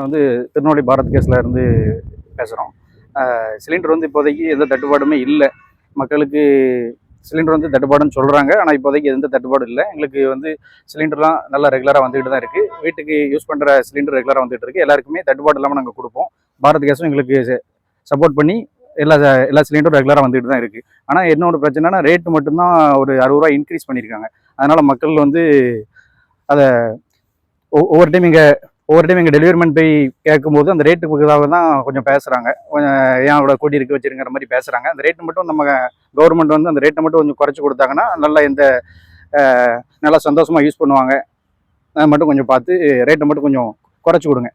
வந்து திருநெல்வேலி பாரத் கேஸில் இருந்து பேசுகிறோம். சிலிண்டர் வந்து இப்போதைக்கு எந்த தட்டுப்பாடுமே இல்லை. மக்களுக்கு சிலிண்டர் வந்து தட்டுப்பாடுன்னு சொல்கிறாங்க. ஆனால் இப்போதைக்கு எந்த தட்டுப்பாடும் இல்லை. எங்களுக்கு வந்து சிலிண்டர்லாம் நல்லா ரெகுலராக வந்துகிட்டு தான் இருக்குது. வீட்டுக்கு யூஸ் பண்ணுற சிலிண்டர் ரெகுலராக வந்துகிட்டு இருக்குது. எல்லாருக்குமே தட்டுப்பாடு இல்லாமல் நாங்கள் கொடுப்போம். பாரத் கேஸும் எங்களுக்கு சப்போர்ட் பண்ணி எல்லா எல்லா சிலிண்டரும் ரெகுலராக வந்துகிட்டு தான் இருக்குது. ஆனால் என்ன ஒரு பிரச்சனைனா ரேட்டு மட்டும்தான் ஒரு 60 ரூபா இன்க்ரீஸ் பண்ணியிருக்காங்க. அதனால் மக்கள் வந்து அதை ஒவ்வொரு டைம் இங்கே டெலிவரிமெண்ட் போய் கேட்கும்போது அந்த ரேட்டுக்காக தான் கொஞ்சம் பேசுகிறாங்க. கொஞ்சம் ஏன் அவ்வளோ கூட்டி இருக்கு வச்சிருக்கிற மாதிரி பேசுகிறாங்க. அந்த ரேட்டு மட்டும் நம்ம கவர்மெண்ட் வந்து அந்த ரேட்டை மட்டும் கொஞ்சம் குறைச்சி கொடுத்தாங்கன்னா நல்லா சந்தோஷமாக யூஸ் பண்ணுவாங்க. அதை மட்டும் கொஞ்சம் பார்த்து ரேட்டை மட்டும் கொஞ்சம் குறைச்சி கொடுங்க.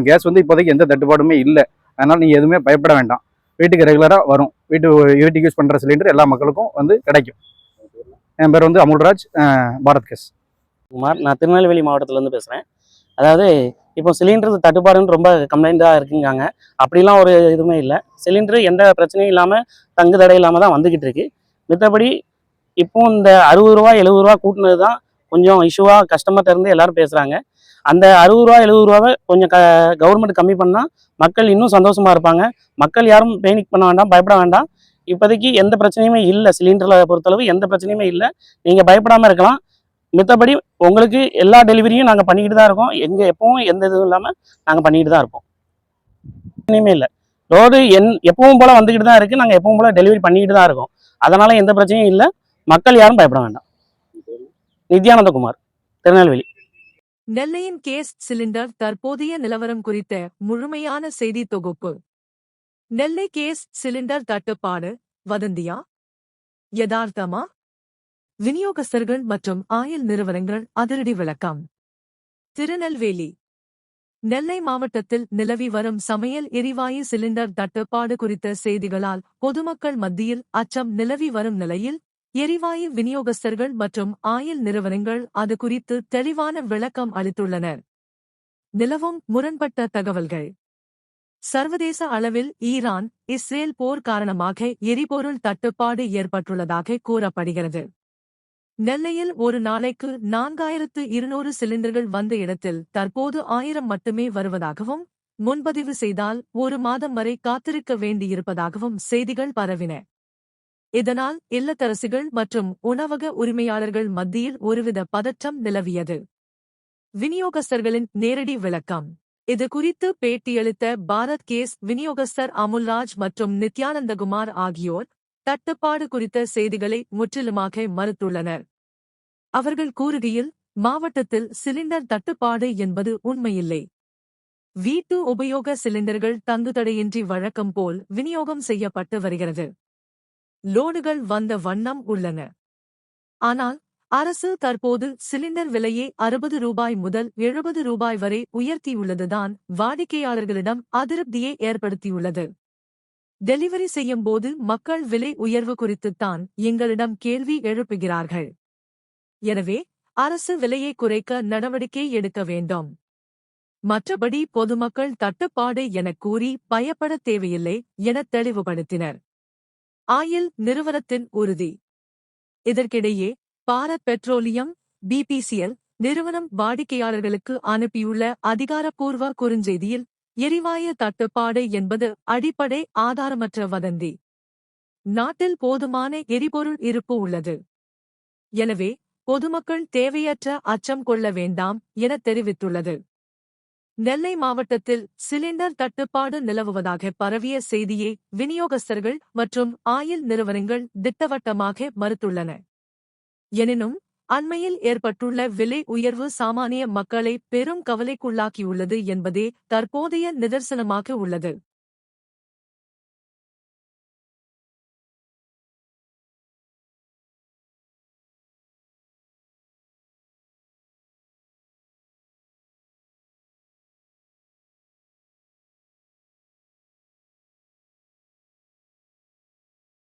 கேஸ் வந்து இப்போதைக்கு எந்த தட்டுப்பாடுமே இல்லை. அதனால் நீங்கள் எதுவுமே பயப்பட வேண்டாம். வீட்டுக்கு ரெகுலராக வரும். வீட்டுக்கு யூஸ் பண்ணுற சிலிண்டர் எல்லா மக்களுக்கும் வந்து கிடைக்கும். என் பேர் வந்து அமுல்ராஜ், பாரத் கேஸ். குமார். நான் திருநெல்வேலி மாவட்டத்திலேருந்து பேசுகிறேன். அதாவது இப்போ சிலிண்டர் தட்டுப்பாடுன்னு ரொம்ப கம்ப்ளைண்ட்டாக இருக்குங்காங்க. அப்படிலாம் ஒரு இதுவுமே இல்லை. சிலிண்டரு எந்த பிரச்சனையும் இல்லாமல் தங்கு தடை இல்லாமல் தான் வந்துக்கிட்டு இருக்கு. மித்தபடி இப்போ இந்த 60 ரூபா 70 ரூபா கூட்டினது தான் கொஞ்சம் இஷ்யூவாக கஸ்டமர்கிட்ட இருந்து எல்லாரும் பேசுகிறாங்க. அந்த 60 ரூபா 70 ரூபாவை கொஞ்சம் கவர்மெண்ட் கம்மி பண்ணால் மக்கள் இன்னும் சந்தோஷமாக இருப்பாங்க. மக்கள் யாரும் பேனிக் பண்ண வேண்டாம், பயப்பட வேண்டாம். இப்போதைக்கு எந்த பிரச்சனையுமே இல்லை. சிலிண்டரில் பொறுத்தளவு எந்த பிரச்சனையுமே இல்லை. நீங்கள் பயப்படாமல் இருக்கலாம். மித்தபடி உங்களுக்கு எல்லா டெலிவரியும் நாங்கள் பண்ணிக்கிட்டு தான் இருக்கோம். எப்பவும் எந்த இதுவும் இல்லாமல் நாங்கள் பண்ணிக்கிட்டு தான் இருப்போம். பிரச்சனையுமே இல்லை. ரோடு எப்பவும் போல் வந்துக்கிட்டு தான் இருக்குது. நாங்கள் எப்பவும் போல் டெலிவரி பண்ணிக்கிட்டு தான் இருக்கோம். அதனால் எந்த பிரச்சனையும் இல்லை. மக்கள் யாரும் பயப்பட வேண்டாம். நித்யானந்தகுமார், திருநெல்வேலி. நெல்லையின் கேஸ் சிலிண்டர் தற்போதைய நிலவரம் குறித்த முழுமையான செய்தி தொகுப்பு. நெல்லை கேஸ் சிலிண்டர் தட்டுப்பாடு வதந்தியா, யதார்த்தமா? விநியோகஸ்தர்கள் மற்றும் ஆயில் நிறுவனங்கள் அதிரடி விளக்கம். திருநெல்வேலி. நெல்லை மாவட்டத்தில் நிலவி வரும் சமையல் எரிவாயு சிலிண்டர் தட்டுப்பாடு குறித்த செய்திகளால் பொதுமக்கள் மத்தியில் அச்சம் நிலவி வரும் நிலையில் எரிவாயு விநியோகஸ்தர்கள் மற்றும் ஆயில் நிறுவனங்கள் அது குறித்து தெளிவான விளக்கம் அளித்துள்ளனர். நிலவும் முரண்பட்ட தகவல்கள். சர்வதேச அளவில் ஈரான் இஸ்ரேல் போர் காரணமாக எரிபொருள் தட்டுப்பாடு ஏற்பட்டுள்ளதாக கூறப்படுகிறது. நெல்லையில் ஒரு நாளைக்கு 4200 சிலிண்டர்கள் வந்த இடத்தில் தற்போது 1000 மட்டுமே வருவதாகவும், முன்பதிவு செய்தால் ஒரு மாதம் வரை காத்திருக்க வேண்டியிருப்பதாகவும் செய்திகள் பரவின. இதனால் இல்லத்தரசிகள் மற்றும் உணவக உரிமையாளர்கள் மத்தியில் ஒருவித பதற்றம் நிலவியது. விநியோகஸ்தர்களின் நேரடி விளக்கம். இது குறித்து பேட்டியளித்த பாரத் கேஸ் விநியோகஸ்தர் அமுல்ராஜ் மற்றும் நித்யானந்தகுமார் ஆகியோர் தட்டுப்பாடு குறித்த செய்திகளை முற்றிலுமாக மறுத்துள்ளனர். அவர்கள் கூறுகையில், மாவட்டத்தில் சிலிண்டர் தட்டுப்பாடு என்பது உண்மையில்லை. வீட்டு உபயோக சிலிண்டர்கள் தங்குதடையின்றி வழக்கம் போல் விநியோகம் செய்யப்பட்டு வருகிறது. லோடுகள் வந்த வண்ணம் உள்ளன. ஆனால் அரசு தற்போது சிலிண்டர் விலையை 60 ரூபாய் முதல் 70 ரூபாய் வரை உயர்த்தியுள்ளதுதான் வாடிக்கையாளர்களிடம் அதிருப்தியை ஏற்படுத்தியுள்ளது. டெலிவரி செய்யும் போது மக்கள் விலை உயர்வு குறித்துத்தான் எங்களிடம் கேள்வி எழுப்புகிறார்கள். எனவே அரசு விலையை குறைக்க நடவடிக்கை எடுக்க வேண்டும். மற்றபடி பொதுமக்கள் தட்டுப்பாடு எனக் கூறி பயப்பட தேவையில்லை என தெளிவுபடுத்தினர். ஆயில் நிறுவனத்தின் உறுதி. இதற்கிடையே பாரத் பெட்ரோலியம் பிபிசிஎல் நிறுவனம் வாடிக்கையாளர்களுக்கு அனுப்பியுள்ள அதிகாரப்பூர்வ குறுஞ்செய்தியில், எரிவாயு தட்டுப்பாடு என்பது அடிப்படை ஆதாரமற்ற வதந்தி. நாட்டில் போதுமான எரிபொருள் இருப்பு உள்ளது. எனவே பொதுமக்கள் தேவையற்ற அச்சம் கொள்ள வேண்டாம் என தெரிவித்துள்ளது. நெல்லை மாவட்டத்தில் சிலிண்டர் தட்டுப்பாடு நிலவுவதாக பரவிய செய்தியை விநியோகஸ்தர்கள் மற்றும் ஆயில் நிறுவனங்கள் திட்டவட்டமாக மறுத்துள்ளன. எனினும் அண்மையில் ஏற்பட்டுள்ள விலை உயர்வு சாமானிய மக்களை பெரும் கவலைக்குள்ளாக்கியுள்ளது என்பதே தற்போதைய நிதர்சனமாக உள்ளது.